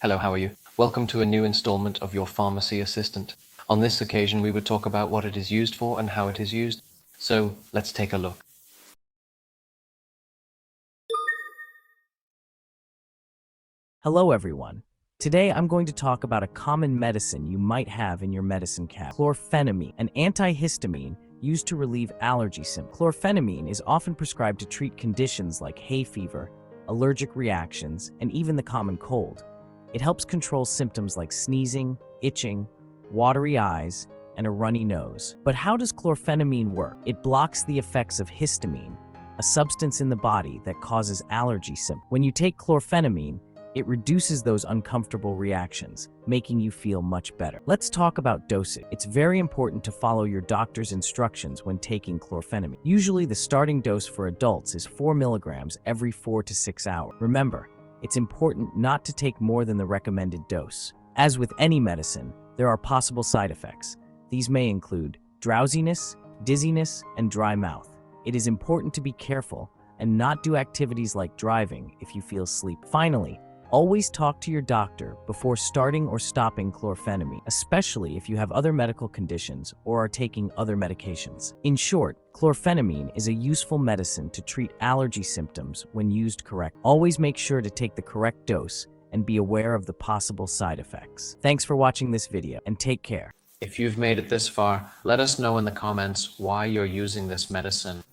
Hello, how are you? Welcome to a new installment of your Pharmacy Assistant. On this occasion, we would talk about what it is used for and how it is used. So let's take a look. Hello everyone. Today I'm going to talk about a common medicine you might have in your medicine cabinet. Chlorphenamine, an antihistamine used to relieve allergy symptoms. Chlorphenamine is often prescribed to treat conditions like hay fever, allergic reactions, and even the common cold. It helps control symptoms like sneezing, itching, watery eyes, and a runny nose. But how does chlorphenamine work? It blocks the effects of histamine, a substance in the body that causes allergy symptoms. When you take chlorphenamine, it reduces those uncomfortable reactions, making you feel much better. Let's talk about dosage. It's very important to follow your doctor's instructions when taking chlorphenamine. Usually the starting dose for adults is 4 milligrams every 4 to 6 hours. Remember, it's important not to take more than the recommended dose. As with any medicine, there are possible side effects. These may include drowsiness, dizziness, and dry mouth. It is important to be careful and not do activities like driving if you feel sleepy. Finally, always talk to your doctor before starting or stopping chlorphenamine, especially if you have other medical conditions or are taking other medications. In short, chlorphenamine is a useful medicine to treat allergy symptoms when used correctly. Always make sure to take the correct dose and be aware of the possible side effects. Thanks for watching this video and take care. If you've made it this far, let us know in the comments why you're using this medicine.